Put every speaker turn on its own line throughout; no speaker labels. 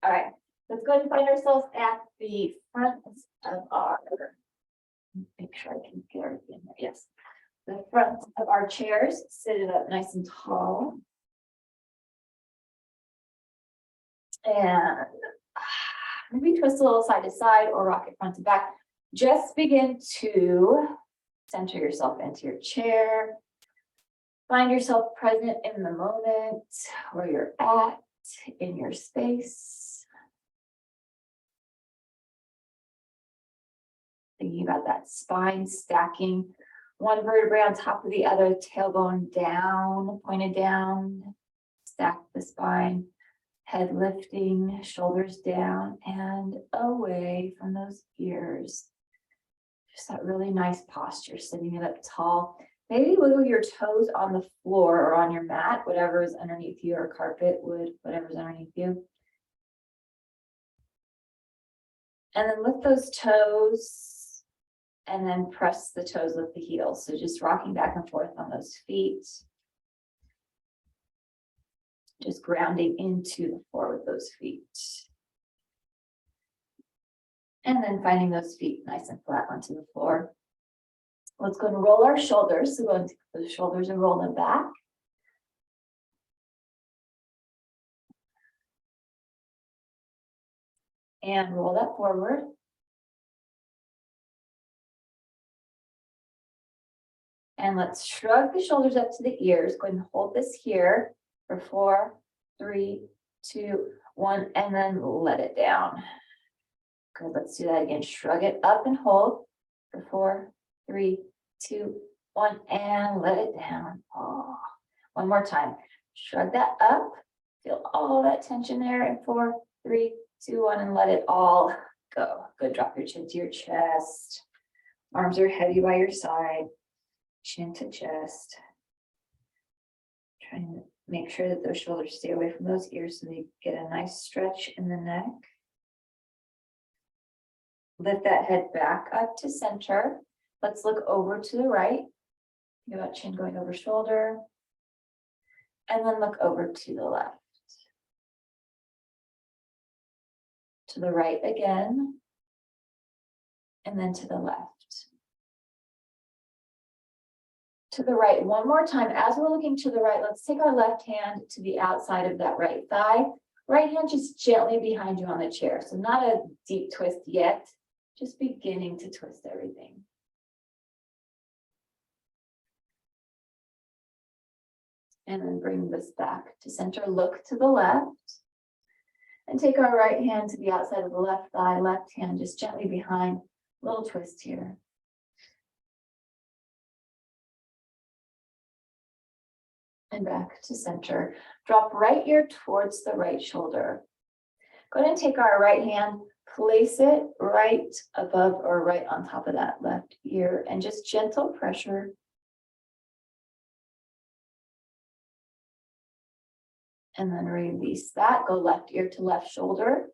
All right, let's go ahead and find ourselves at the front of our, make sure I can get everything in there. Yes. The front of our chairs, sit it up nice and tall. And maybe twist a little side to side or rock it front to back. Just begin to center yourself into your chair. Find yourself present in the moment where you're at in your space. Thinking about that spine stacking, one vertebrae on top of the other, tailbone down, pointed down, stack the spine, head lifting, shoulders down and away from those ears. Just that really nice posture, sitting it up tall. Maybe wiggle your toes on the floor or on your mat, whatever is underneath you, or carpet, wood, whatever's underneath you. And then lift those toes and then press the toes with the heels. So just rocking back and forth on those feet. Just grounding into the floor with those feet. And then finding those feet nice and flat onto the floor. Let's go and roll our shoulders. So go into the shoulders and roll them back. And roll that forward. And let's shrug the shoulders up to the ears. Go ahead and hold this here for 4, 3, 2, 1, and then let it down. Good, let's do that again. Shrug it up and hold for 4, 3, 2, 1, and let it down. Oh, one more time. Shrug that up. Feel all that tension there in 4, 3, 2, 1, and let it all go. Good, drop your chin to your chest. Arms are heavy by your side. Chin to chest. Trying to make sure that those shoulders stay away from those ears so they get a nice stretch in the neck. Lift that head back up to center. Let's look over to the right. Think about chin going over shoulder. And then look over to the left. To the right again. And then to the left. To the right one more time. As we're looking to the right, let's take our left hand to the outside of that right thigh. Right hand just gently behind you on the chair. So not a deep twist yet, just beginning to twist everything. And then bring this back to center. Look to the left. And take our right hand to the outside of the left thigh. Left hand just gently behind. Little twist here. And back to center. Drop right ear towards the right shoulder. Go ahead and take our right hand, place it right above or right on top of that left ear, and just gentle pressure. And then release that. Go left ear to left shoulder.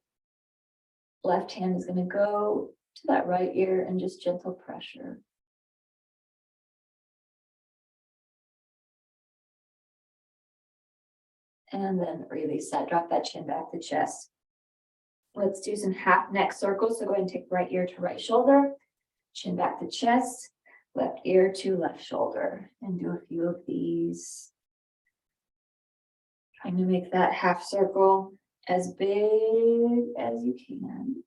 Left hand is going to go to that right ear and just gentle pressure. And then release that, drop that chin back to chest. Let's do some half neck circles. So go ahead and take right ear to right shoulder, chin back to chest, left ear to left shoulder, and do a few of these. Trying to make that half circle as big as you can.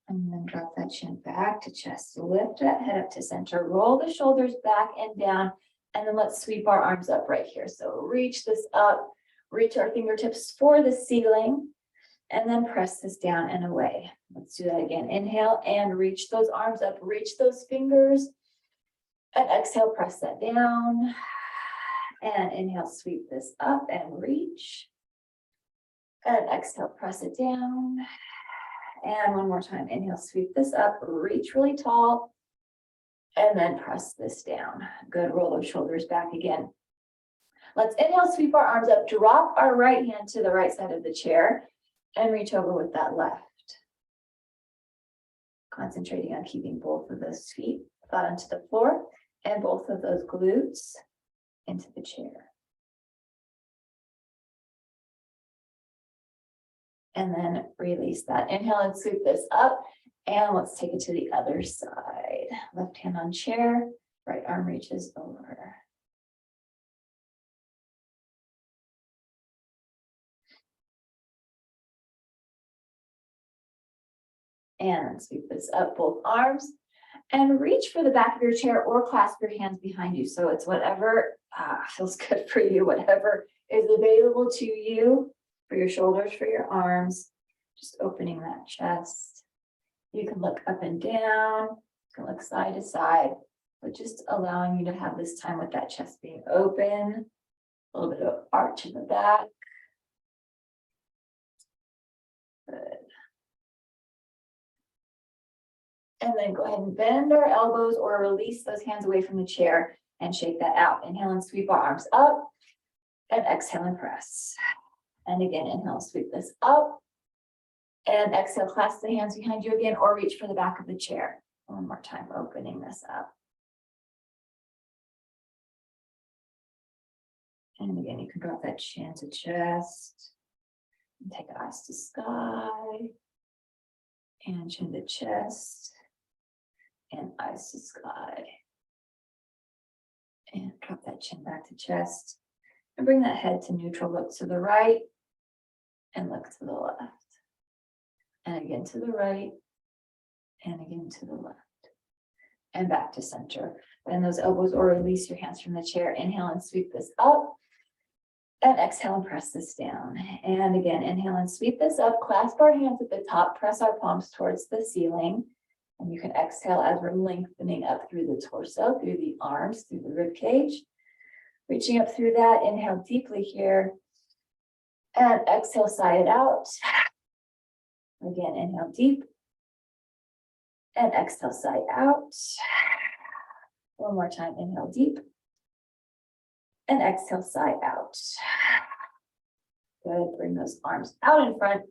And then drop that chin back to chest. Lift that head up to center. Roll the shoulders back and down. And then let's sweep our arms up right here. So reach this up. Reach our fingertips for the ceiling. And then press this down and away. Let's do that again. Inhale and reach those arms up. Reach those fingers. And exhale, press that down. And inhale, sweep this up and reach. And exhale, press it down. And one more time, inhale, sweep this up, reach really tall, and then press this down. Good, roll those shoulders back again. Let's inhale, sweep our arms up, drop our right hand to the right side of the chair, and reach over with that left. Concentrating on keeping both of those feet flat onto the floor, and both of those glutes into the chair. And then release that. Inhale and sweep this up. And let's take it to the other side. Left hand on chair, right arm reaches over. And sweep this up, both arms. And reach for the back of your chair or clasp your hands behind you. So it's whatever feels good for you, whatever is available to you for your shoulders, for your arms. Just opening that chest. You can look up and down, you can look side to side, but just allowing you to have this time with that chest being open, a little bit of arch in the back. Good. And then go ahead and bend our elbows or release those hands away from the chair and shake that out. Inhale and sweep our arms up, and exhale and press. And again, inhale, sweep this up. And exhale, clasp the hands behind you again, or reach for the back of the chair. One more time, opening this up. And again, you can drop that chin to chest. And take eyes to sky. And chin to chest. And eyes to sky. And drop that chin back to chest. And bring that head to neutral. Look to the right. And look to the left. And again to the right, and again to the left, and back to center. Bend those elbows or release your hands from the chair. Inhale and sweep this up, and exhale and press this down. And again, inhale and sweep this up, clasp our hands at the top, press our palms towards the ceiling. And you can exhale as we're lengthening up through the torso, through the arms, through the rib cage. Reaching up through that, inhale deeply here, and exhale, sigh it out. Again, inhale deep, and exhale, sigh out. One more time, inhale deep, and exhale, sigh out. Good, bring those arms out in front,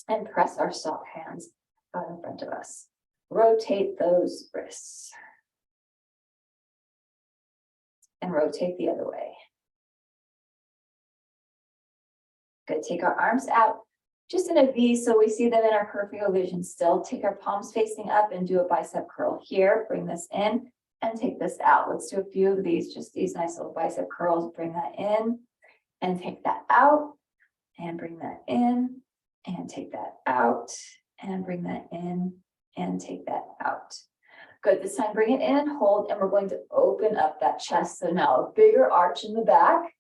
and press our soft hands out in front of us. Rotate those wrists. And rotate the other way. Good, take our arms out. Just in a V, so we see them in our peripheral vision still. Take our palms facing up and do a bicep curl here. Bring this in and take this out. Let's do a few of these, just these nice little bicep curls. Bring that in and take that out and bring that in and take that out and bring that in and take that out. Good, this time bring it in, hold, and we're going to open up that chest. So now a bigger arch in the back.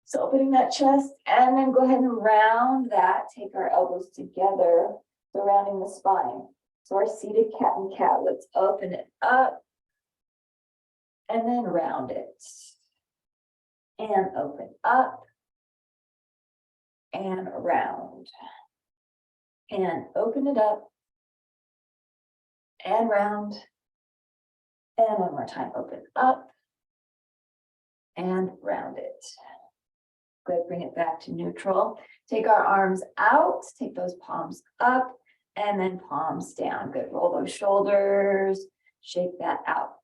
So opening that chest, and then go ahead and round that. Take our elbows together, surrounding the spine. So our seated cat and cow, let's open it up, and then round it. And open up, and round. And open it up, and round. And one more time, open up, and round it. Good, bring it back to neutral. Take our arms out, take those palms up, and then palms down. Good, roll those shoulders, shake that out.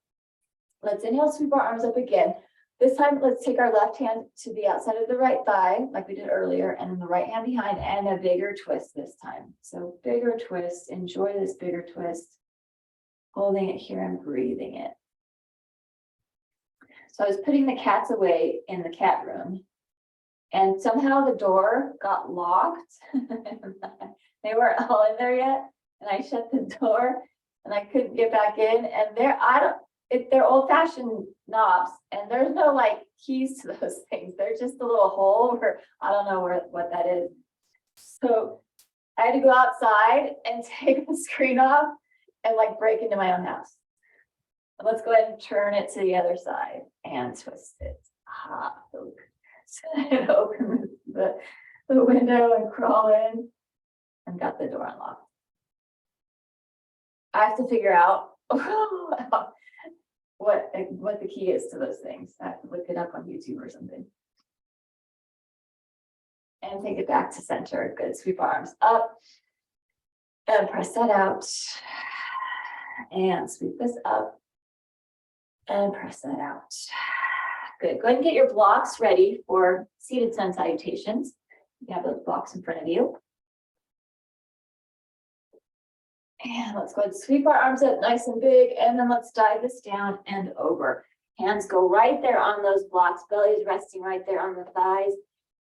Let's inhale, sweep our arms up again. This time, let's take our left hand to the outside of the right thigh, like we did earlier, and then the right hand behind, and a bigger twist this time. So bigger twist, enjoy this bigger twist. Holding it here and breathing it. So I was putting the cats away in the cat room. And somehow the door got locked. They weren't all in there yet. And I shut the door and I couldn't get back in. And they're old-fashioned knobs. And there's no like keys to those things. They're just a little hole where I don't know what that is. So I had to go outside and take the screen off and like break into my own house. But let's go ahead and turn it to the other side and twist it. So I opened the window and crawl in and got the door unlocked. I have to figure out what the key is to those things. I have to look it up on YouTube or something. And take it back to center. Good, sweep our arms up and press that out. And sweep this up and press that out. Good. Go ahead and get your blocks ready for seated sun salutations. You have those blocks in front of you. And let's go ahead and sweep our arms up nice and big, and then let's dive this down and over. Hands go right there on those blocks, belly is resting right there on the thighs.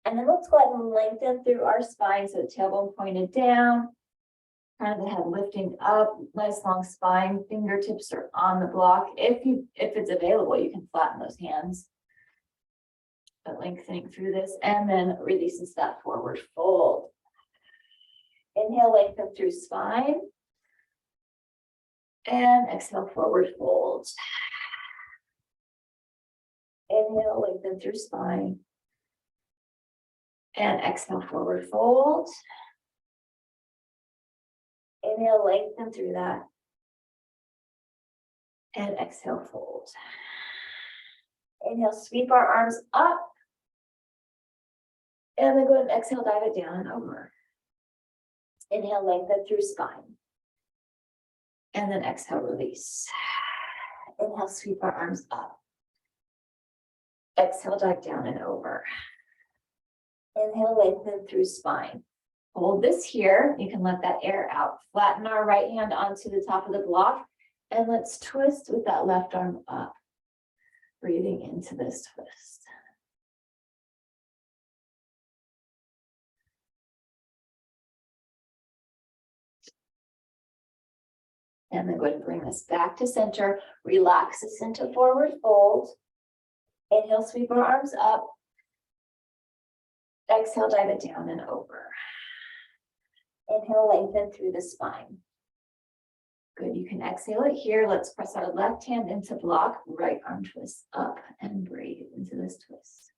And then let's go ahead and lengthen through our spine, so the tailbone pointed down, kind of the head lifting up, nice long spine, fingertips are on the block. If it's available, you can flatten those hands. But lengthening through this, and then releases that forward fold. Inhale, lengthen through spine. And exhale, forward fold. Inhale, lengthen through spine. And exhale, forward fold. Inhale, lengthen through that. And exhale, fold. Inhale, sweep our arms up. And then go ahead and exhale, dive it down and over. Inhale, lengthen through spine. And then exhale, release. Inhale, sweep our arms up. Exhale, dive down and over. Inhale, lengthen through spine. Hold this here. You can let that air out. Flatten our right hand onto the top of the block. And let's twist with that left arm up. Breathing into this twist. And then go ahead and bring this back to center. Relax this into forward fold. Inhale, sweep our arms up. Exhale, dive it down and over. Inhale, lengthen through the spine. Good, you can exhale it here. Let's press our left hand into block, right arm twist up and breathe into this twist.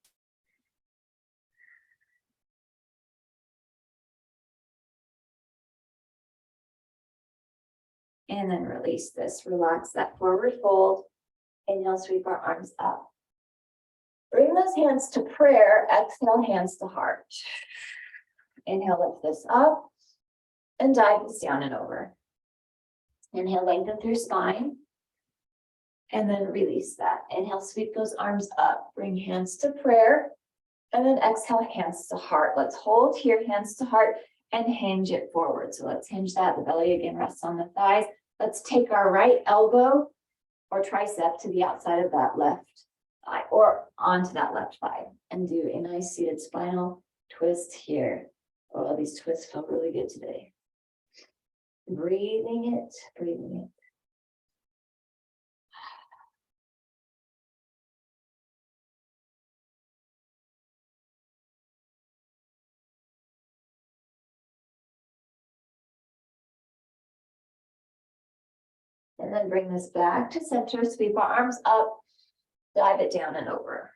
And then release this, relax that forward fold. Inhale, sweep our arms up. Bring those hands to prayer, exhale, hands to heart. Inhale, lift this up and dive this down and over. Inhale, lengthen through spine. And then release that. Inhale, sweep those arms up, bring hands to prayer. And then exhale, hands to heart. Let's hold here, hands to heart, and hinge it forward. So let's hinge that. The belly again rests on the thighs. Let's take our right elbow or tricep to the outside of that left thigh or onto that left thigh and do a nice seated spinal twist here. Oh, these twists feel really good today. Breathing it, breathing it. And then bring this back to center, sweep our arms up, dive it down and over.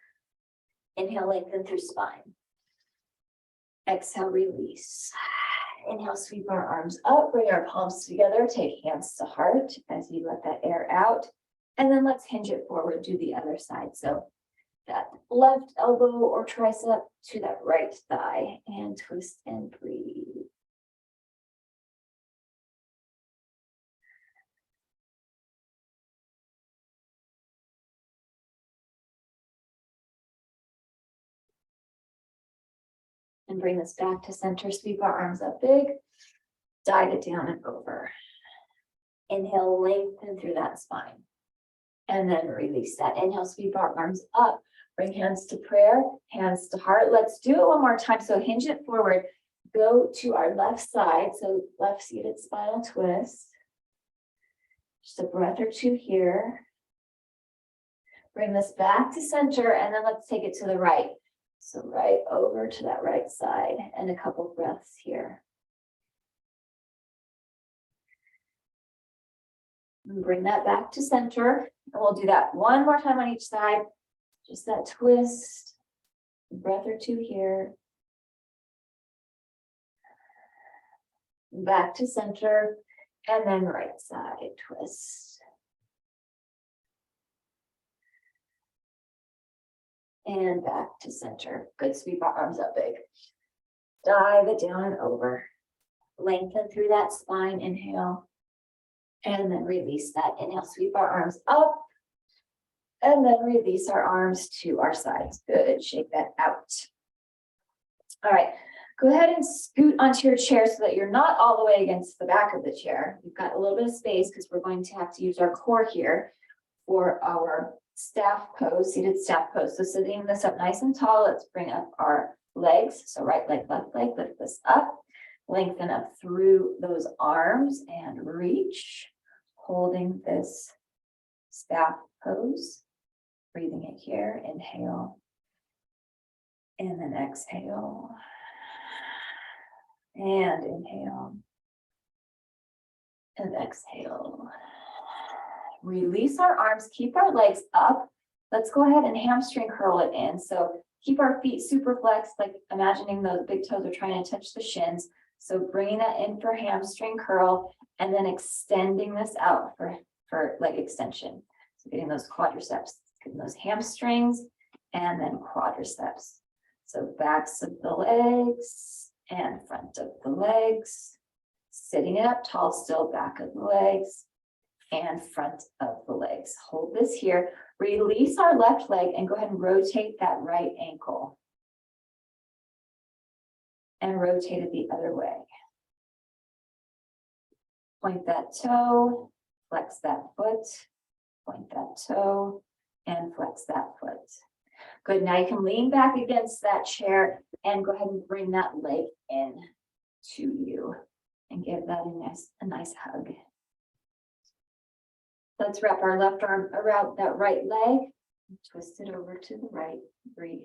Inhale, lengthen through spine. Exhale, release. Inhale, sweep our arms up, bring our palms together, take hands to heart as you let that air out. And then let's hinge it forward, do the other side. So that left elbow or tricep to that right thigh and twist and breathe. And bring this back to center, sweep our arms up big, dive it down and over. Inhale, lengthen through that spine. And then release that. Inhale, sweep our arms up, bring hands to prayer, hands to heart. Let's do it one more time. So hinge it forward, go to our left side. So left seated spinal twist. Just a breath or two here. Bring this back to center and then let's take it to the right. So right over to that right side and a couple breaths here. And bring that back to center. And we'll do that one more time on each side. Just that twist, a breath or two here. Back to center and then right side twist. And back to center. Good, sweep our arms up big. Dive it down and over. Lengthen through that spine, inhale. And then release that. Inhale, sweep our arms up. And then release our arms to our sides. Good, shake that out. All right, go ahead and scoot onto your chair so that you're not all the way against the back of the chair. You've got a little bit of space because we're going to have to use our core here for our staff pose, seated staff pose. So sitting this up nice and tall, let's bring up our legs. So right leg, left leg, lift this up, lengthen up through those arms and reach, holding this staff pose, breathing it here, inhale, and then exhale, and inhale, and exhale. Release our arms, keep our legs up. Let's go ahead and hamstring curl it in. So keep our feet super flexed, like imagining those big toes are trying to touch the shins. So bringing that in for hamstring curl and then extending this out for leg extension. So getting those quadriceps, getting those hamstrings and then quadriceps. So backs of the legs and front of the legs, sitting it up tall still, back of the legs and front of the legs. Hold this here, release our left leg and go ahead and rotate that right ankle. And rotate it the other way. Point that toe, flex that foot, point that toe, and flex that foot. Good, now you can lean back against that chair and go ahead and bring that leg in to you and give that a nice hug. Let's wrap our left arm around that right leg, and twist it over to the right, breathe.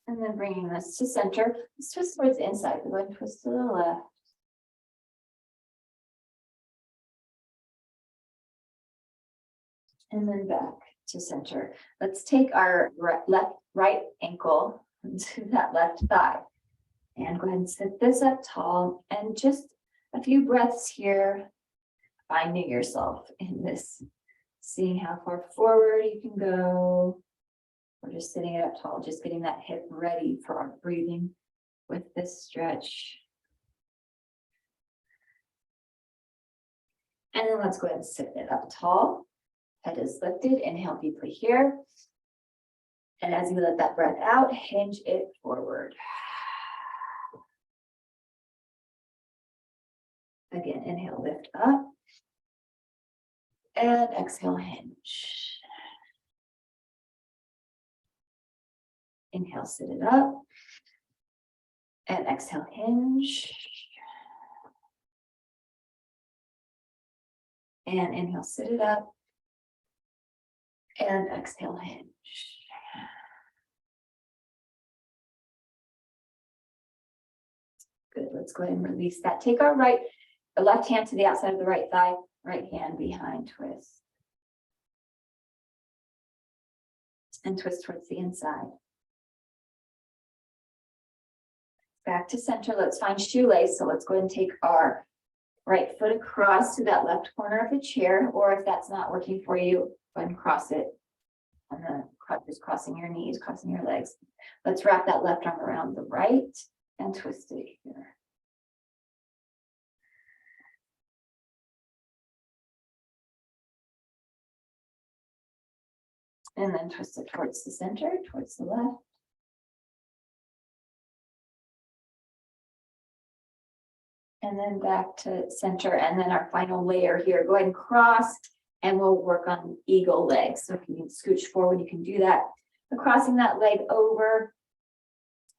And then bringing this to center, let's twist towards the inside. Go ahead and twist to the left. And then back to center. Let's take our right ankle to that left thigh. And go ahead and sit this up tall and just a few breaths here, finding yourself in this, seeing how far forward you can go. We're just sitting it up tall, just getting that hip ready for our breathing with this stretch. And then let's go ahead and sit it up tall. Head is lifted, inhale deeply here. And as you let that breath out, hinge it forward. Again, inhale, lift up. And exhale, hinge. Inhale, sit it up. And exhale, hinge. And inhale, sit it up. And exhale, hinge. Good, let's go ahead and release that. Take our left hand to the outside of the right thigh, right hand behind, twist. And twist towards the inside. Back to center, let's find shoelace. So let's go ahead and take our right foot across to that left corner of the chair, or if that's not working for you, go ahead and cross it. And then just crossing your knees, crossing your legs. Let's wrap that left arm around the right and twist it here. And then twist it towards the center, towards the left. And then back to center. And then our final layer here, go ahead and cross and we'll work on eagle legs. So if you need to scooch forward, you can do that. But crossing that leg over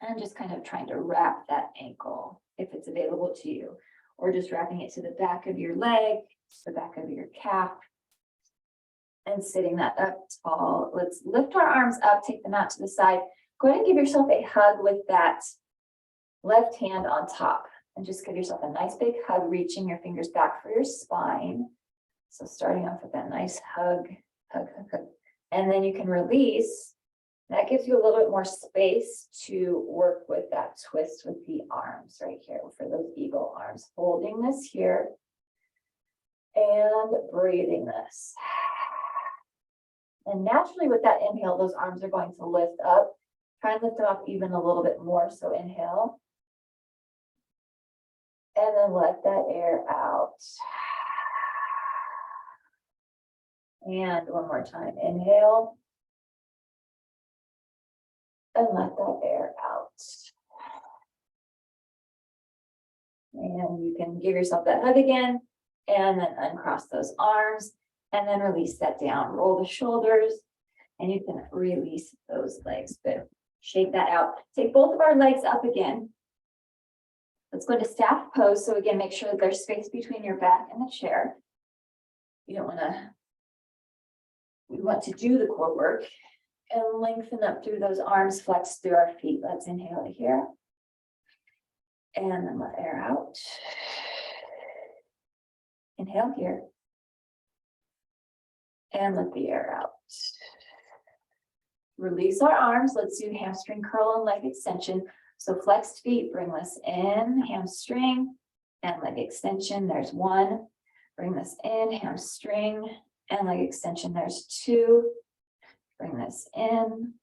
and just kind of trying to wrap that ankle if it's available to you, or just wrapping it to the back of your leg, the back of your calf, and sitting that up tall. Let's lift our arms up, take them out to the side. Go ahead and give yourself a hug with that left hand on top, and just give yourself a nice big hug, reaching your fingers back for your spine. So starting off with that nice hug, hug, hug, hug. And then you can release. That gives you a little bit more space to work with that twist with the arms right here for those eagle arms. Holding this here and breathing this. And naturally with that inhale, those arms are going to lift up Try and lift it up even a little bit more. So inhale. And then let that air out. And one more time, inhale. And let that air out. And you can give yourself that hug again, and then uncross those arms, and then release that down. Roll the shoulders, and you can release those legs. Good. Shake that out. Take both of our legs up again. Let's go into staff pose. So again, make sure that there's space between your back and the chair. You don't want to, we want to do the core work and lengthen up through those arms, flex through our feet. Let's inhale it here. And then let air out. Inhale here. And let the air out. Release our arms. Let's do hamstring curl and leg extension. So flexed feet, bring this in, hamstring and leg extension. There's one. Bring this in, hamstring and leg extension. There's two. Bring this in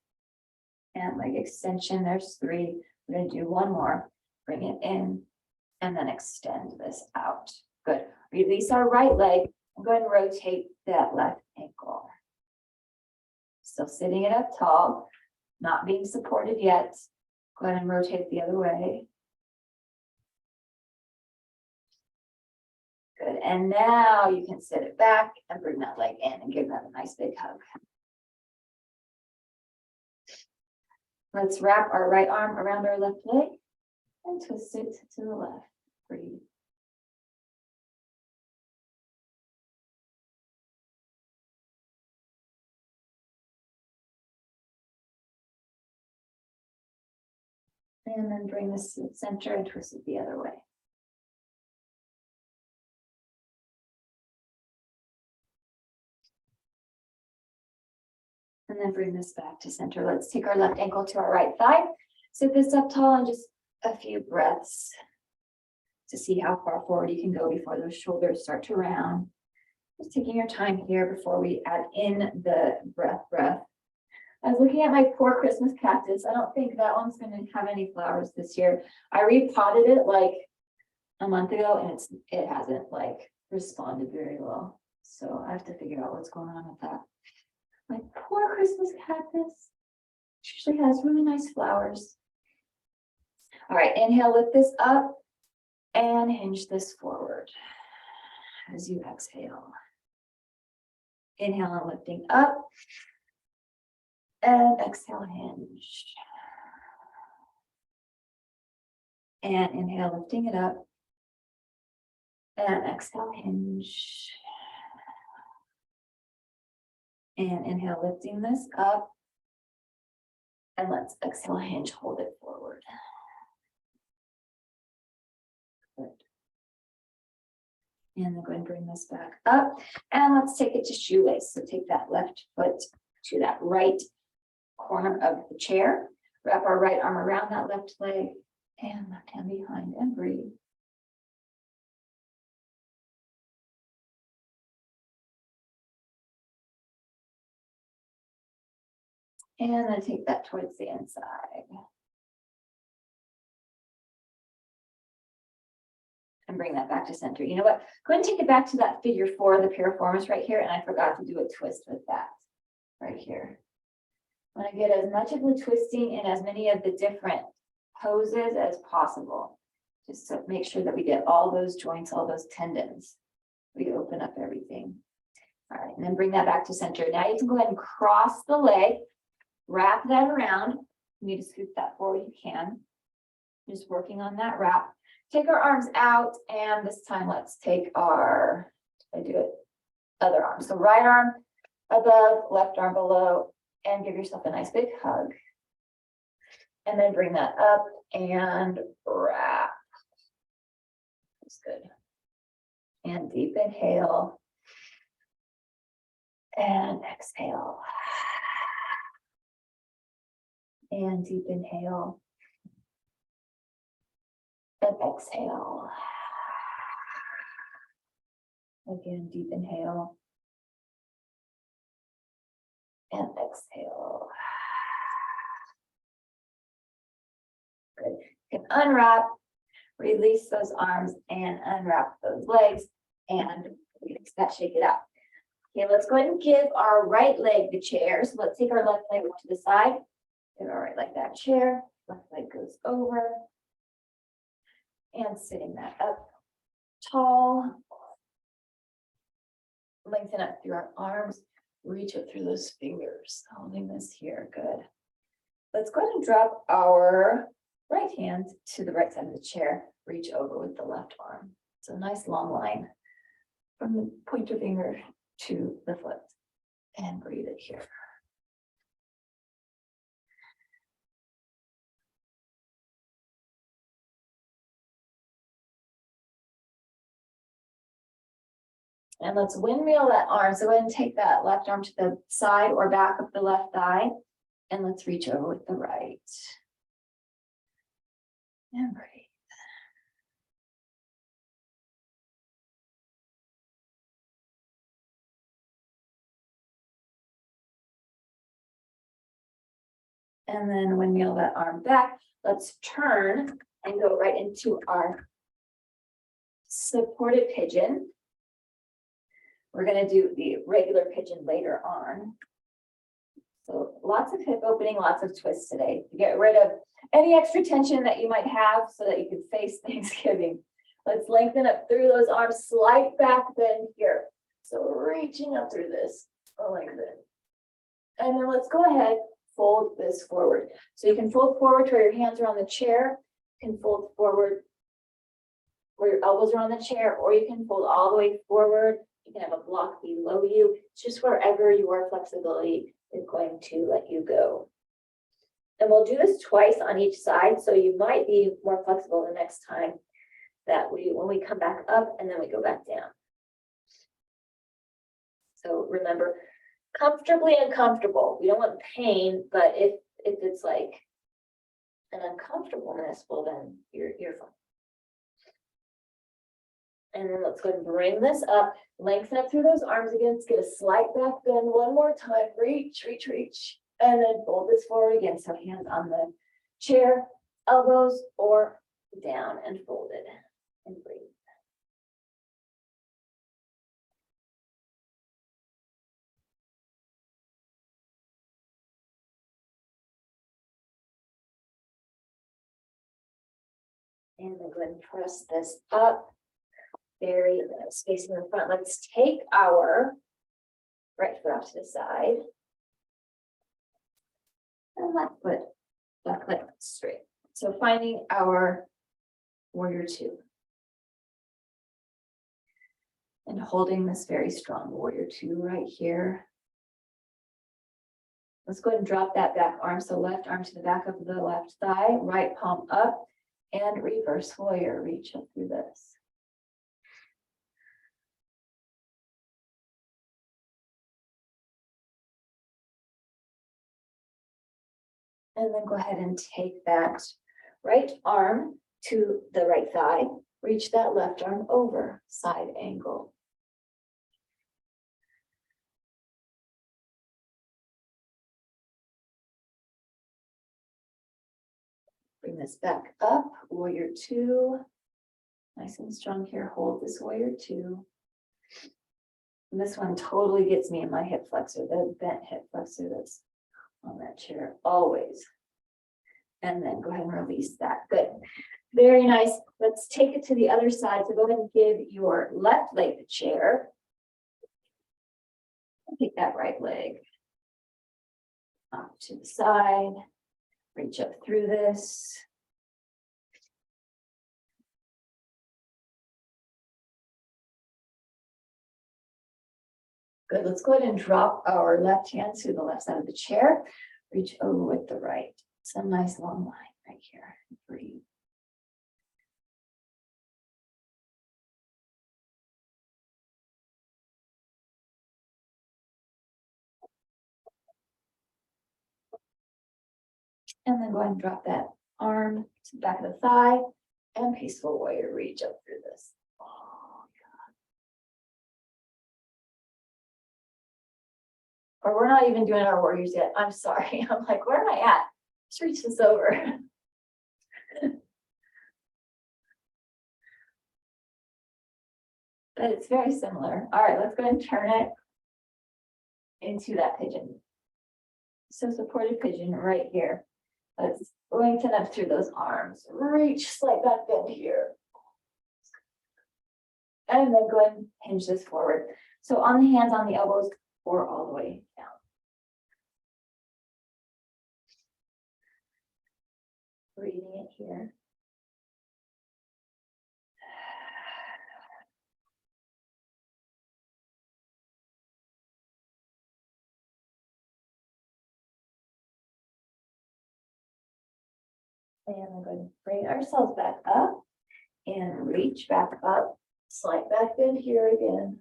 and leg extension. There's three. We're going to do one more. Bring it in and then extend this out. Good. Release our right leg and go ahead and rotate that left ankle. Still sitting it up tall, not being supported yet. Go ahead and rotate it the other way. Good. And now you can sit it back and bring that leg in and give that a nice big hug. Let's wrap our right arm around our left leg and twist it to the left. Breathe. And then bring this to the center and twist it the other way. And then bring this back to center. Let's take our left ankle to our right thigh. Sit this up tall and just a few breaths to see how far forward you can go before those shoulders start to round. Just taking your time here before we add in the breath. I was looking at my poor Christmas cactus. I don't think that one's going to have any flowers this year. I repotted it like a month ago and it hasn't like responded very well. So I have to figure out what's going on with that. My poor Christmas cactus usually has really nice flowers. All right, inhale, lift this up and hinge this forward as you exhale. Inhale and lifting up. And exhale, hinge. And inhale, lifting it up. And exhale, hinge. And inhale, lifting this up. And let's exhale, hinge, hold it forward. Good. And then go ahead and bring this back up. And let's take it to shoelace. So take that left foot to that right corner of the chair. Wrap our right arm around that left leg and left hand behind and breathe. And then take that towards the inside. And bring that back to center. You know what? Go ahead and take it back to that figure 4, the piriformis right here. And I forgot to do a twist with that right here. I want to get as much of the twisting in as many of the different poses as possible. Just to make sure that we get all those joints, all those tendons. We open up everything. All right, and then bring that back to center. Now you can go ahead and cross the leg, wrap that around. You need to scoop that forward, you can. Just working on that wrap. Take our arms out, and this time let's take our, other arm. So right arm above, left arm below, and give yourself a nice big hug. And then bring that up and wrap. That's good. And deep inhale. And exhale. And deep inhale. And exhale. Again, deep inhale. And exhale. Good. You can unwrap, release those arms and unwrap those legs and release that, shake it out. Okay, let's go ahead and give our right leg the chair. So let's take our left leg to the side. Give our right leg that chair. Left leg goes over. And sitting that up tall. Lengthen up through our arms. Reach up through those fingers. Holding this here. Good. Let's go ahead and drop our right hand to the right side of the chair. Reach over with the left arm. It's a nice long line from the pointer finger to the foot. And breathe it here. And let's windmill that arm. So go ahead and take that left arm to the side or back of the left thigh. And let's reach over with the right. And breathe. And then windmill that arm back. Let's turn and go right into our supported pigeon. We're going to do the regular pigeon later on. So lots of hip opening, lots of twists today to get rid of any extra tension that you might have so that you can face Thanksgiving. Let's lengthen up through those arms, slight back bend here. So reaching up through this, like this. And then let's go ahead, fold this forward. So you can fold forward where your hands are on the chair, you can fold forward where your elbows are on the chair, or you can fold all the way forward. You can have a block below you. It's just wherever your flexibility is going to let you go. And we'll do this twice on each side, so you might be more flexible the next time that when we come back up and then we go back down. So remember, comfortably uncomfortable. We don't want pain, but if it's like an uncomfortableness, well then you're fine. And then let's go ahead and bring this up, lengthen up through those arms again. Let's get a slight back bend one more time. Reach, reach, reach. And then fold this forward again. So hands on the chair, elbows or down and folded. And breathe. And then go ahead and press this up. Very space in the front. Let's take our right foot off to the side. And left foot straight. So finding our warrior two. And holding this very strong warrior two right here. Let's go ahead and drop that back arm. So left arm to the back of the left thigh, right palm up, and reverse warrior. Reach up through this. And then go ahead and take that right arm to the right thigh. Reach that left arm over, side angle. Bring this back up, warrior two. Nice and strong here, hold this warrior two. And this one totally gets me in my hip flexor, the bent hip flexor that's on that chair, always. And then go ahead and release that, good. Very nice, let's take it to the other side. So go ahead and give your left leg the chair. Take that right leg off to the side. Reach up through this. Good, let's go ahead and drop our left hand to the left side of the chair. Reach over with the right. It's a nice long line right here. Breathe. And then go ahead and drop that arm to the back of the thigh and peaceful warrior. Reach up through this. Oh, God. Or we're not even doing our warriors yet. I'm sorry. I'm like, where am I at? Let's reach this over. but it's very similar. All right, let's go ahead and turn it into that pigeon. So supported pigeon right here. Let's lengthen up through those arms. Reach, slight back bend here. And then go ahead and hinge this forward. So on the hands, on the elbows, or all the way down. Breathing it here. And we're going to bring ourselves back up and reach back up. Slight back bend here again.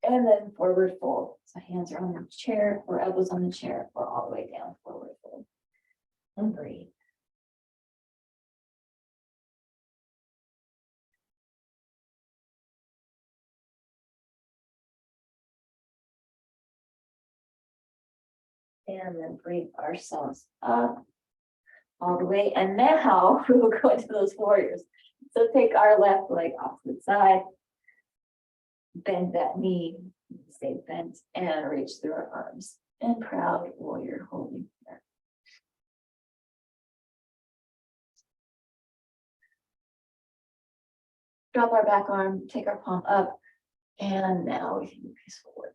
And then forward fold. So hands are on the chair or elbows on the chair or all the way down, forward fold. And breathe. And then bring ourselves up all the way. And now we will go into those warriors. So take our left leg off to the side. Bend that knee, stay bent, and reach through our arms. And proud warrior holding here. Drop our back arm, take our palm up, and now we can move peaceful warrior.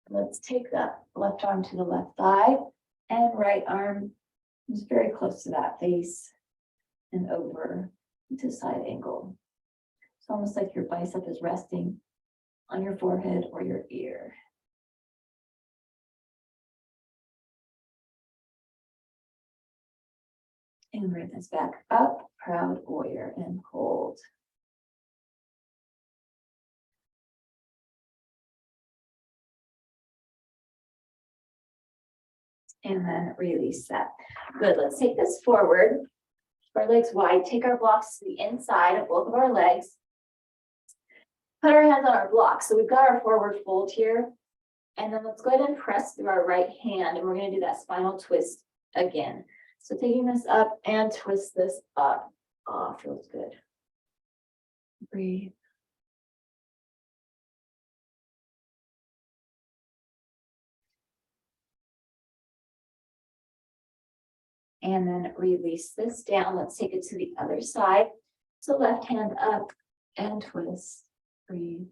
Let's take that left arm to the left thigh, and right arm is very close to that face and over to side angle. It's almost like your bicep is resting on your forehead or your ear. And bring this back up, proud warrior, and hold. And then release that. Good, let's take this forward. Keep our legs wide, take our blocks to the inside of both of our legs. Put our hands on our blocks. So we've got our forward fold here. And then let's go ahead and press through our right hand. And we're going to do that spinal twist again. So taking this up and twist this up. Oh, feels good. Breathe. And then release this down. Let's take it to the other side. So left hand up and twist. Breathe.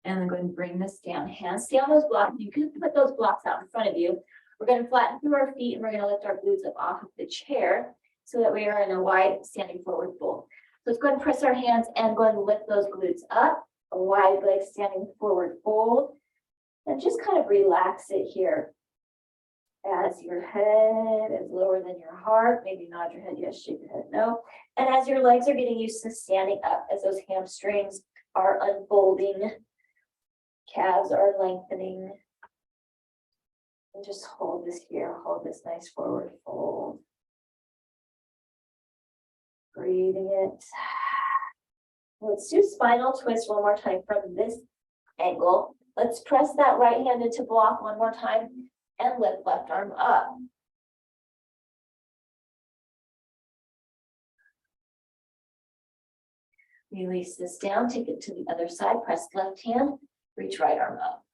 And then go ahead and bring this down. Hands stay on those blocks. You can put those blocks out in front of you. We're going to flatten through our feet and we're going to lift our glutes up off of the chair so that we are in a wide standing forward fold. So let's go ahead and press our hands and go ahead and lift those glutes up. A wide leg standing forward fold. And just kind of relax it here. As your head is lower than your heart, maybe nod your head, yes, shake your head, no. And as your legs are getting used to standing up, as those hamstrings are unfolding, calves are lengthening. And just hold this here, hold this nice forward fold. Breathing it. Let's do spinal twist one more time from this angle. Let's press that right hand into block one more time and lift left arm up. Release this down, take it to the other side, press left hand, reach right arm up.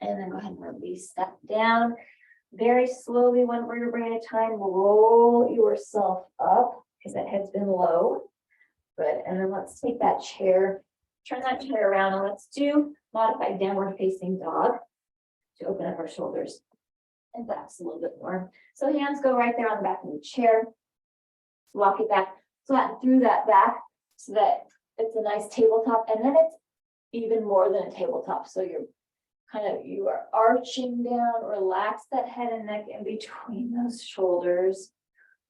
And then go ahead and release that down. Very slowly, one vertebrae at a time, roll yourself up because that head's been low. Good, and then let's take that chair, turn that chair around, and let's do modified downward facing dog to open up our shoulders and backs a little bit more. So hands go right there on the back of the chair. Walk it back, flatten through that back so that it's a nice tabletop, and then it's even more than a tabletop. So you are arching down, relax that head and neck in between those shoulders.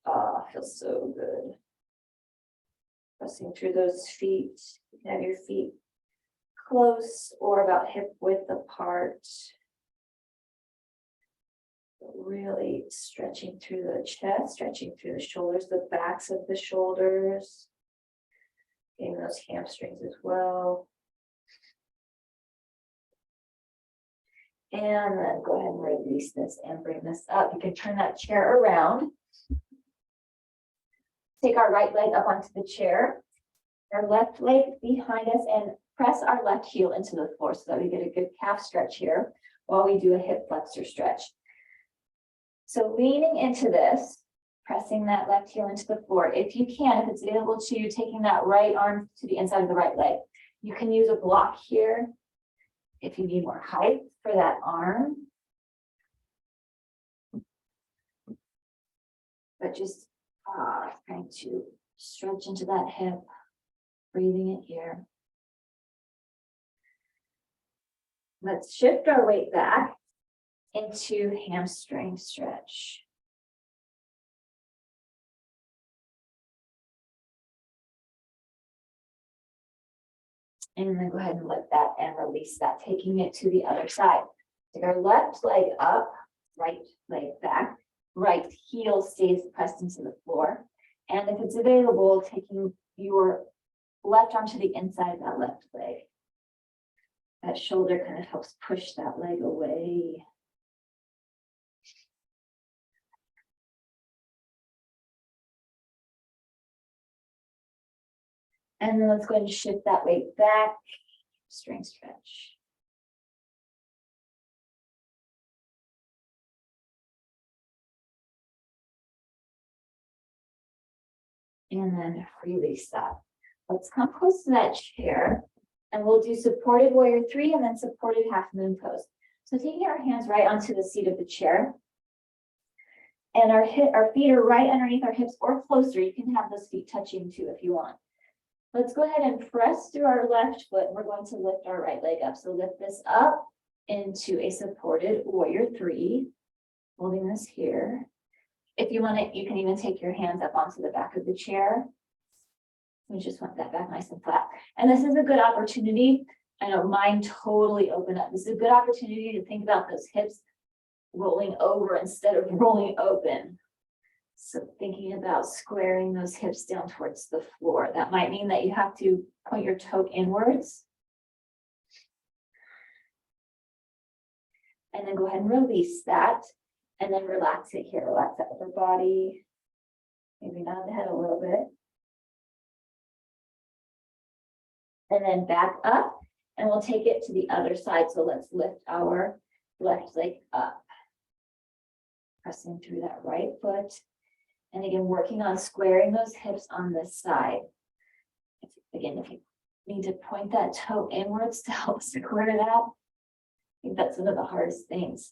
Ah, feels so good. Pressing through those feet. You can have your feet close or about hip width apart. Really stretching through the chest, stretching through the shoulders, the backs of the shoulders, getting those hamstrings as well. And then go ahead and release this and bring this up. You can turn that chair around. Take our right leg up onto the chair, our left leg behind us, and press our left heel into the floor so that we get a good calf stretch here while we do a hip flexor stretch. So leaning into this, pressing that left heel into the floor. If you can, if it's available to you, taking that right arm to the inside of the right leg. You can use a block here if you need more height for that arm. But just trying to stretch into that hip, breathing it here. Let's shift our weight back into hamstring stretch. And then go ahead and lift that and release that, taking it to the other side. Take our left leg up, right leg back, right heel stays pressed into the floor. And if it's available, taking your left arm to the inside of that left leg. That shoulder kind of helps push that leg away. And then let's go ahead and shift that weight back, string stretch. And then release that. Let's come close to that chair and we'll do supported warrior 3 and then supported half moon pose. So taking our hands right onto the seat of the chair and our feet are right underneath our hips or closer. You can have those feet touching too if you want. Let's go ahead and press through our left foot. We're going to lift our right leg up. So lift this up into a supported warrior 3, holding this here. If you want it, you can even take your hands up onto the back of the chair. We just want that back nice and flat. And this is a good opportunity. I know mine totally open up. This is a good opportunity to think about those hips rolling over instead of rolling open. So thinking about squaring those hips down towards the floor. That might mean that you have to point your toe inwards. And then go ahead and release that. And then relax it here. Relax that upper body. Maybe nod the head a little bit. And then back up. And we'll take it to the other side. So let's lift our left leg up. Pressing through that right foot. And again, working on squaring those hips on this side. If you need to point that toe inwards to help square that, I think that's one of the hardest things,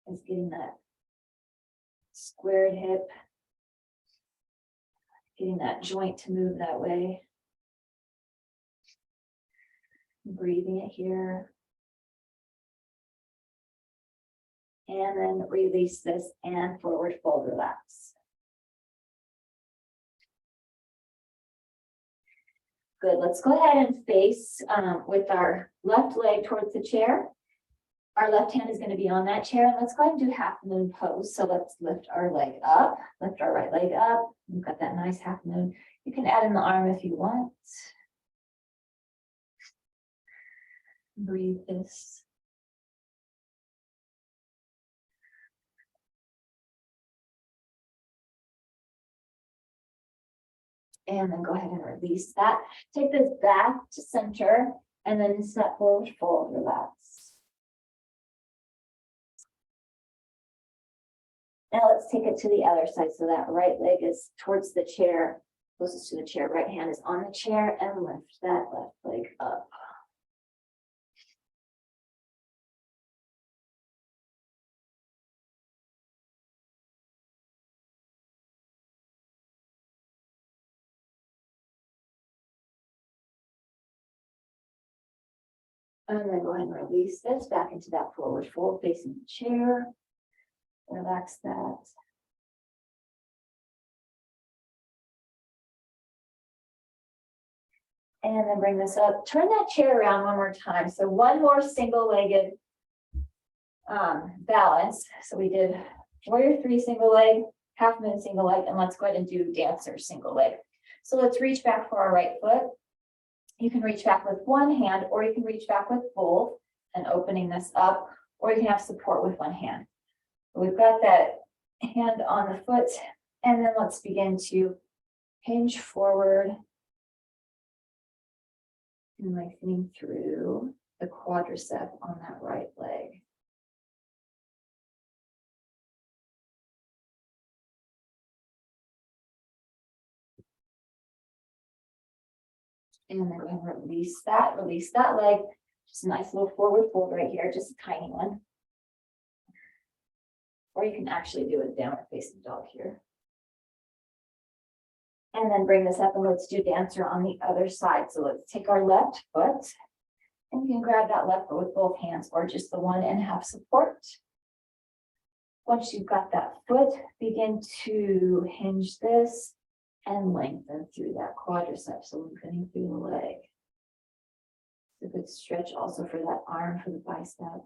is getting that squared hip, getting that joint to move that way. Breathing it here. And then release this and forward fold, relax. Good, let's go ahead and face with our left leg towards the chair. Our left hand is going to be on that chair, and let's go ahead and do half moon pose. So let's lift our leg up, lift our right leg up. We've got that nice half moon. You can add in the arm if you want. Breathe this. And then go ahead and release that. Take this back to center and then step forward, fold, relax. Now let's take it to the other side. So that right leg is towards the chair, closest to the chair. Right hand is on the chair and lift that left leg up. And then go ahead and release this back into that forward fold facing the chair. Relax that. And then bring this up. Turn that chair around one more time. So one more single-legged balance. So we did warrior 3 single leg, half moon single leg, and let's go ahead and do dancer single leg. So let's reach back for our right foot. You can reach back with one hand, or you can reach back with both and opening this up, or you can have support with one hand. We've got that hand on the foot, and then let's begin to hinge forward and lengthening through the quadricep on that right leg. And then go ahead and release that leg. Just a nice little forward fold right here, just a tiny one. Or you can actually do a downward facing dog here. And then bring this up and let's do dancer on the other side. So let's take our left foot and you can grab that left foot with both hands or just the one and have support. Once you've got that foot, begin to hinge this and lengthen through that quadricep. So lengthening through the leg. It's a good stretch also for that arm, for the bicep.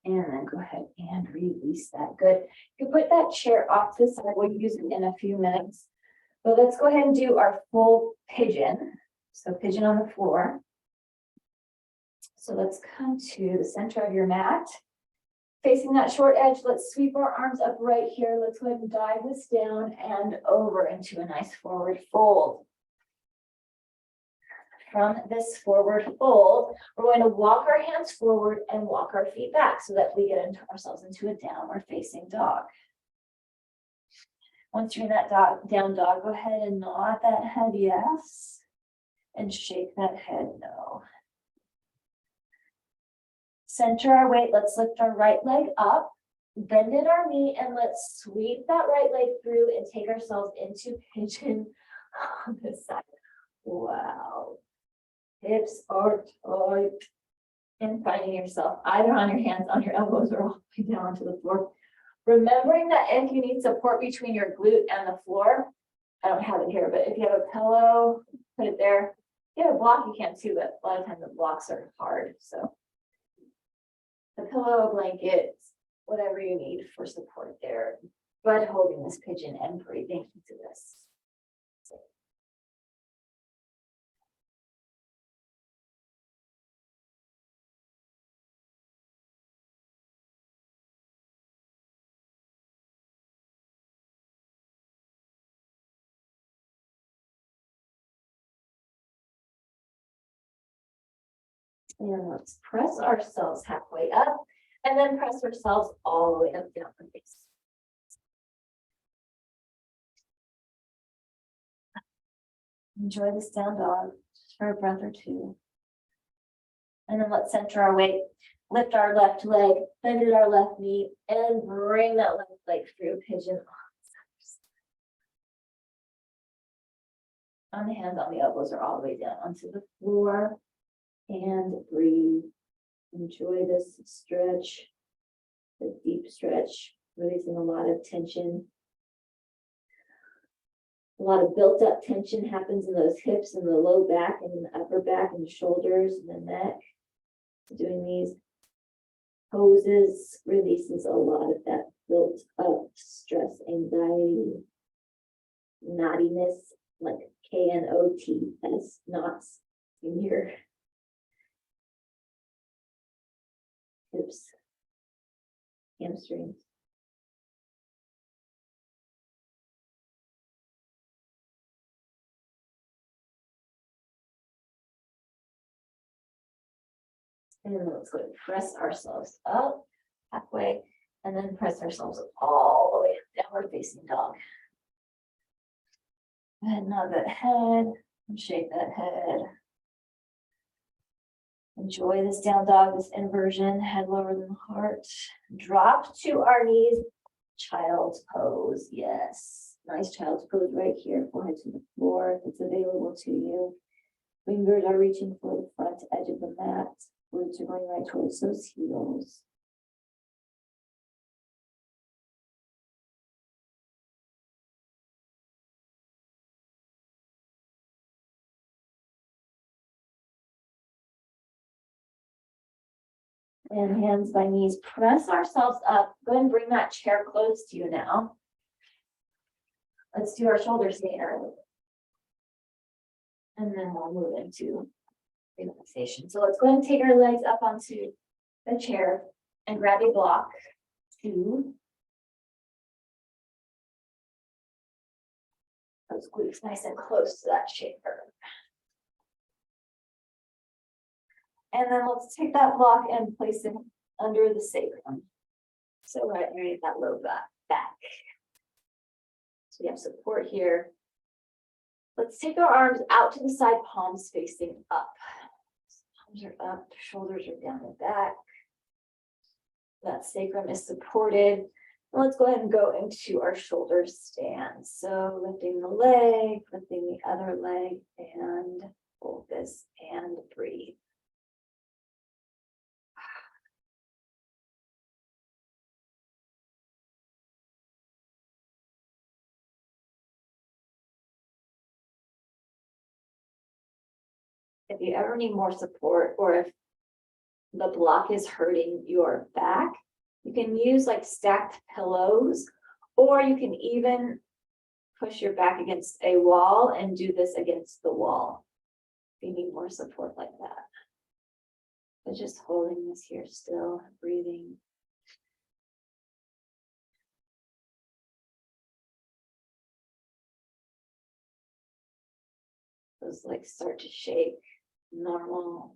And then go ahead and release that. Good. You can put that chair off to the side. We'll use it in a few minutes. But let's go ahead and do our full pigeon. So pigeon on the floor. So let's come to the center of your mat. Facing that short edge, let's sweep our arms up right here. Let's go ahead and dive this down and over into a nice forward fold. From this forward fold, we're going to walk our hands forward and walk our feet back so that we get ourselves into a downward facing dog. Once you're in that down dog, go ahead and nod that head yes, and shake that head no. Center our weight, let's lift our right leg up, bend at our knee, and let's sweep that right leg through and take ourselves into pigeon on this side. Wow. Hips are tight. And finding yourself either on your hands, on your elbows, or all the way down onto the floor. Remembering that if you need support between your glute and the floor, I don't have it here, but if you have a pillow, put it there. If you have a block, you can too, but a lot of times the blocks are hard. So the pillow, blanket, whatever you need for support there, but holding this pigeon and breathing into this. And let's press ourselves halfway up and then press ourselves all the way up down the face. Enjoy this down dog just for a breath or two. And then let's center our weight, lift our left leg, bend at our left knee, and bring that left leg through pigeon on the hands, on the elbows, or all the way down onto the floor. And breathe. Enjoy this stretch, the deep stretch, releasing a lot of tension. A lot of built up tension happens in those hips and the low back and the upper back and the shoulders and the neck. Doing these poses releases a lot of that built up stress, anxiety, knottiness, like KNOTS, knots in your hips, hamstrings. And then let's go and press ourselves up halfway and then press ourselves all the way up, downward facing dog. Go ahead and nod that head and shake that head. Enjoy this down dog, this inversion, head lower than the heart. Drop to our knees, child's pose. Yes, nice child's pose right here, forehead to the floor if it's available to you. Fingers are reaching for the front edge of the mat. Glutes are going right towards those heels. And hands by knees, press ourselves up. Go ahead and bring that chair close to you now. Let's do our shoulder stand. And then we'll move into relaxation. So let's go ahead and take our legs up onto the chair and grab a block. 2. Those glutes nice and close to that chair. And then let's take that block and place it under the sacrum. So right underneath that low back. So we have support here. Let's take our arms out to the side, palms facing up. Palms are up, shoulders are down the back. That sacrum is supported. Let's go ahead and go into our shoulder stand. So lifting the leg, lifting the other leg, and hold this and breathe. If you ever need more support, or if the block is hurting your back, you can use like stacked pillows, or you can even push your back against a wall and do this against the wall. If you need more support like that. But just holding this here still, breathing. Those legs start to shake, normal.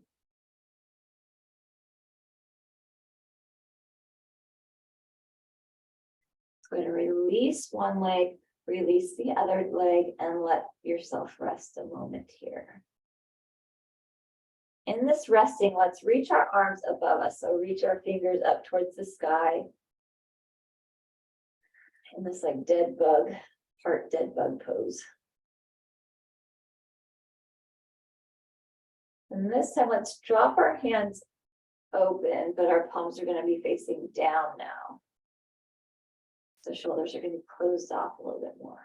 Going to release one leg, release the other leg, and let yourself rest a moment here. In this resting, let's reach our arms above us. So reach our fingers up towards the sky. In this like dead bug, heart dead bug pose. And this time, let's drop our hands open, but our palms are going to be facing down now. So shoulders are going to be closed off a little bit more.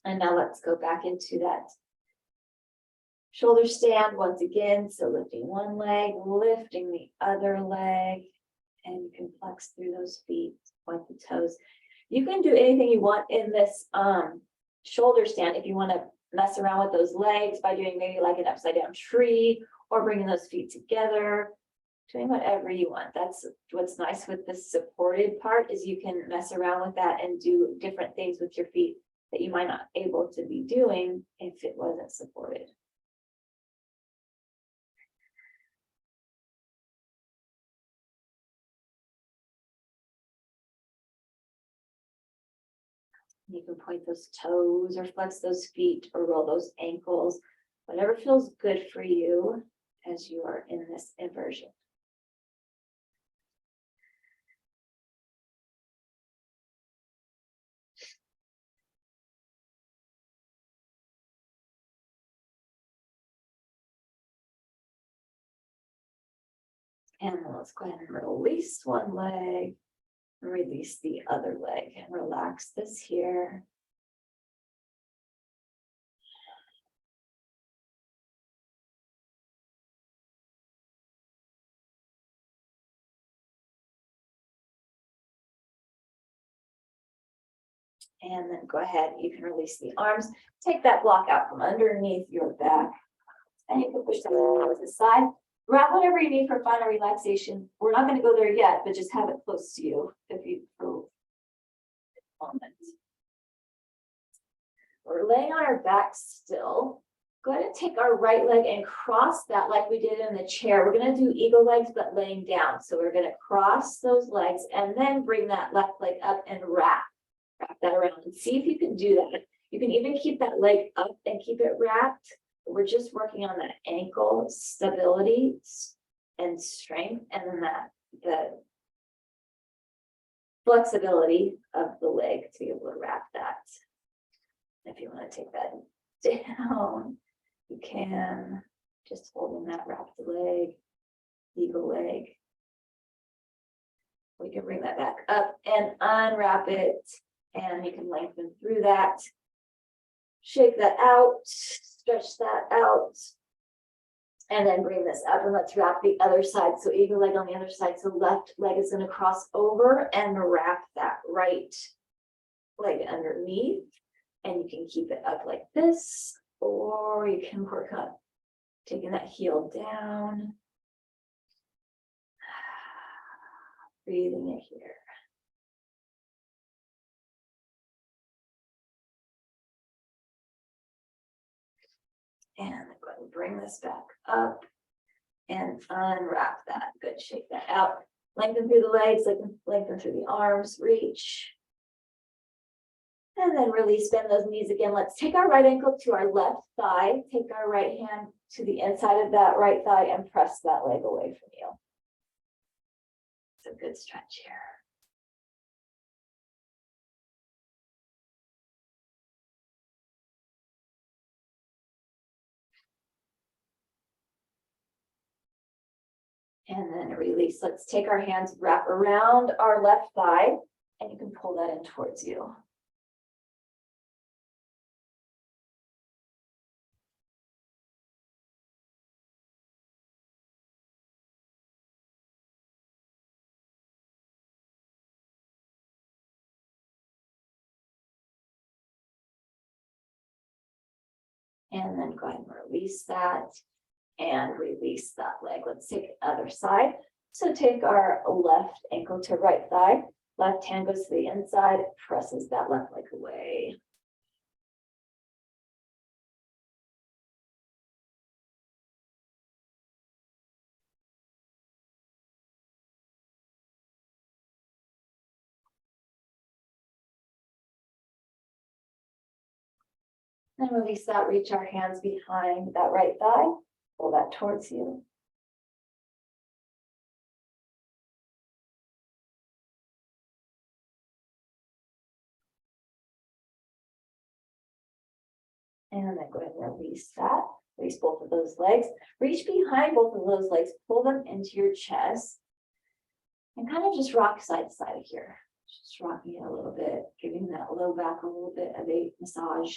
And now let's go back into that shoulder stand once again. So lifting one leg, lifting the other leg, and you can flex through those feet, point the toes. You can do anything you want in this shoulder stand. If you want to mess around with those legs by doing maybe like an upside down tree, or bringing those feet together. Doing whatever you want. That's what's nice with the supported part, is you can mess around with that and do different things with your feet that you might not be able to be doing if it wasn't supported. You can point those toes or flex those feet or roll those ankles, whatever feels good for you as you are in this inversion. And let's go ahead and release one leg and release the other leg and relax this here. And then go ahead, you can release the arms, take that block out from underneath your back, and you can push that to the side. Grab whatever you need for final relaxation. We're not going to go there yet, but just have it close to you if you for a moment. We're laying on our back still. Go ahead and take our right leg and cross that like we did in the chair. We're going to do eagle legs, but laying down. So we're going to cross those legs and then bring that left leg up and wrap that around, and see if you can do that. You can even keep that leg up and keep it wrapped. We're just working on that ankle stability and strength, and then the flexibility of the leg to be able to wrap that. If you want to take that down, you can, just holding that wrapped leg, eagle leg. We can bring that back up and unwrap it, and you can lengthen through that. Shake that out, stretch that out. And then bring this up and let's wrap the other side. So eagle leg on the other side. So left leg is going to cross over and wrap that right leg underneath. And you can keep it up like this, or you can work on taking that heel down. Breathing it here. And go ahead and bring this back up and unwrap that. Good, shake that out. Lengthen through the legs, lengthen through the arms, reach. And then release, bend those knees again. Let's take our right ankle to our left thigh. Take our right hand to the inside of that right thigh and press that leg away from you. It's a good stretch here. And then release. Let's take our hands, wrap around our left thigh, and you can pull that in towards you. And then go ahead and release that and release that leg. Let's take the other side. So take our left ankle to right thigh. Left hand goes to the inside, presses that left leg away. And release that, reach our hands behind that right thigh, pull that towards you. And then go ahead and release that. Release both of those legs. Reach behind both of those legs, pull them into your chest. And kind of just rock side to side here. Just rocking it a little bit, giving that low back a little bit of a massage.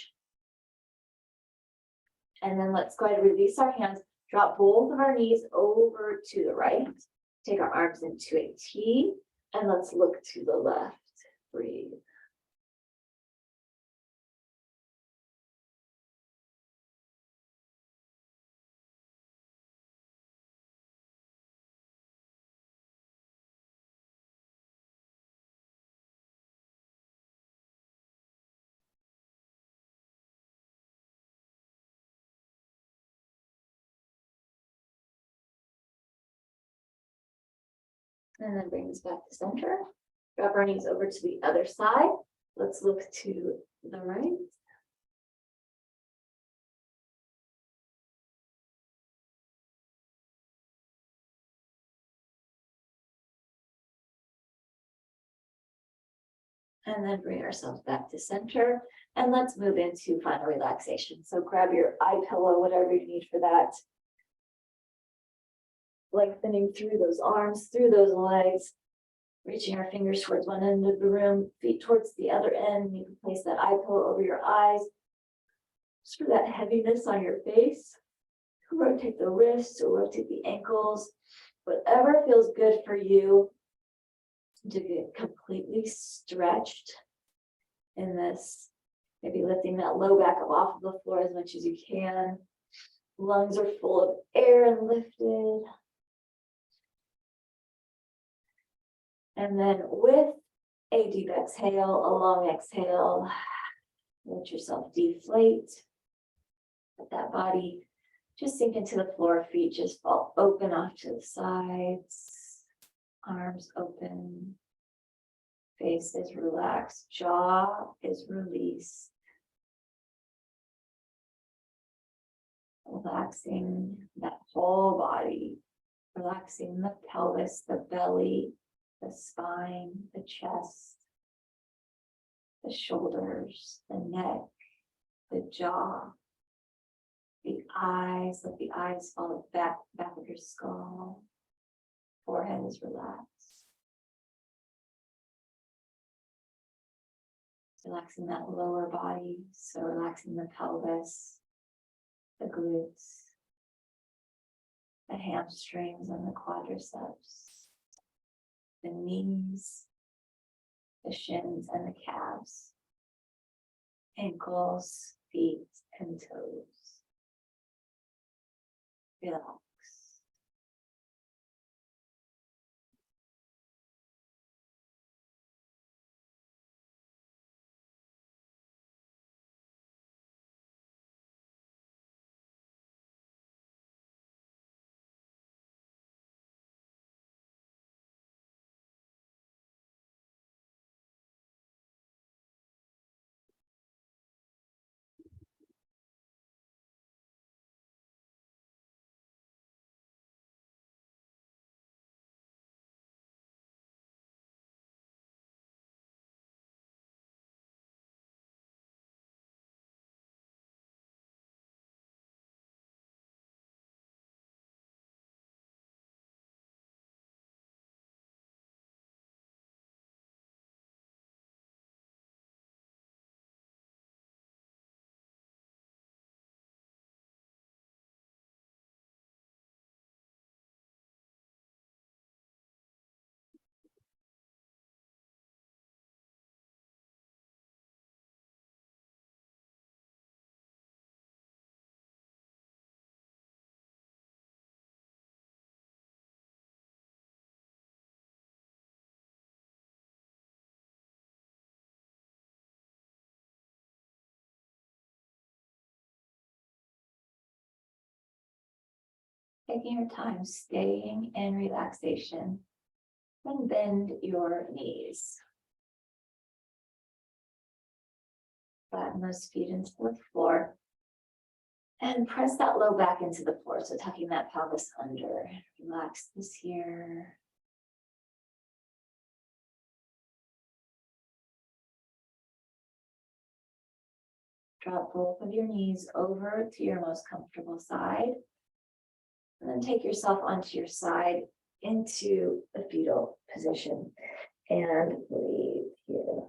And then let's go ahead and release our hands. Drop both of our knees over to the right. Take our arms into a T. And let's look to the left. Breathe. And then bring this back to center. Drop our knees over to the other side. Let's look to the right. And then bring ourselves back to center. And let's move into final relaxation. So grab your eye pillow, whatever you need for that. Lengthening through those arms, through those legs. Reaching our fingers towards one end of the room, feet towards the other end. You can place that eye pillow over your eyes. Just for that heaviness on your face. Rotate the wrists or rotate the ankles. Whatever feels good for you to get completely stretched in this. Maybe lifting that low back up off of the floor as much as you can. Lungs are full of air and lifted. And then with a deep exhale, a long exhale, let yourself deflate. Let that body just sink into the floor, feet just fall open off to the sides, arms open, face is relaxed, jaw is released. Relaxing that whole body, relaxing the pelvis, the belly, the spine, the chest, the shoulders, the neck, the jaw, the eyes. Let the eyes fall back of your skull. Forehead is relaxed. Relaxing that lower body, so relaxing the pelvis, the glutes, the hamstrings and the quadriceps, the knees, the shins and the calves, ankles, feet, and toes. Relax. Taking your time, staying in relaxation, and bend your knees. Flatten those feet into the floor. And press that low back into the floor, so tucking that pelvis under. Relax this here. Drop both of your knees over to your most comfortable side. And then take yourself onto your side into the fetal position. And breathe here.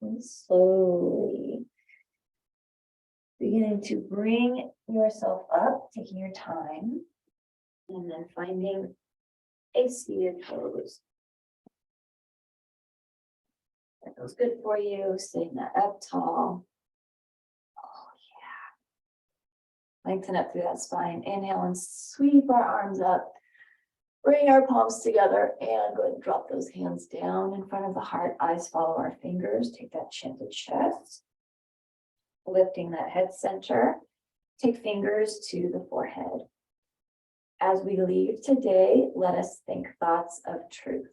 And slowly beginning to bring yourself up, taking your time, and then finding a seated pose. That feels good for you, sitting that up tall. Oh yeah. Lengthen up through that spine. Inhale and sweep our arms up. Bring our palms together and go ahead and drop those hands down in front of the heart. Eyes follow our fingers. Take that chin to chest. Lifting that head center. Take fingers to the forehead. As we leave today, let us think thoughts of truth.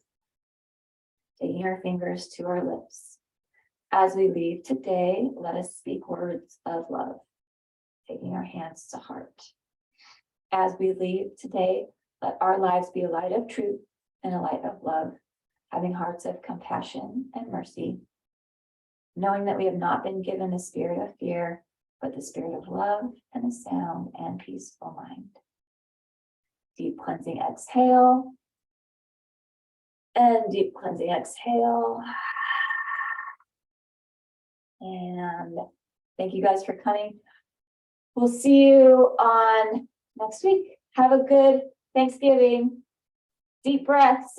Taking our fingers to our lips. As we leave today, let us speak words of love. Taking our hands to heart. As we leave today, let our lives be a light of truth and a light of love, having hearts of compassion and mercy, knowing that we have not been given the spirit of fear, but the spirit of love and a sound and peaceful mind. Deep cleansing exhale. And deep cleansing exhale. And thank you guys for coming. We'll see you on next week. Have a good Thanksgiving. Deep breaths.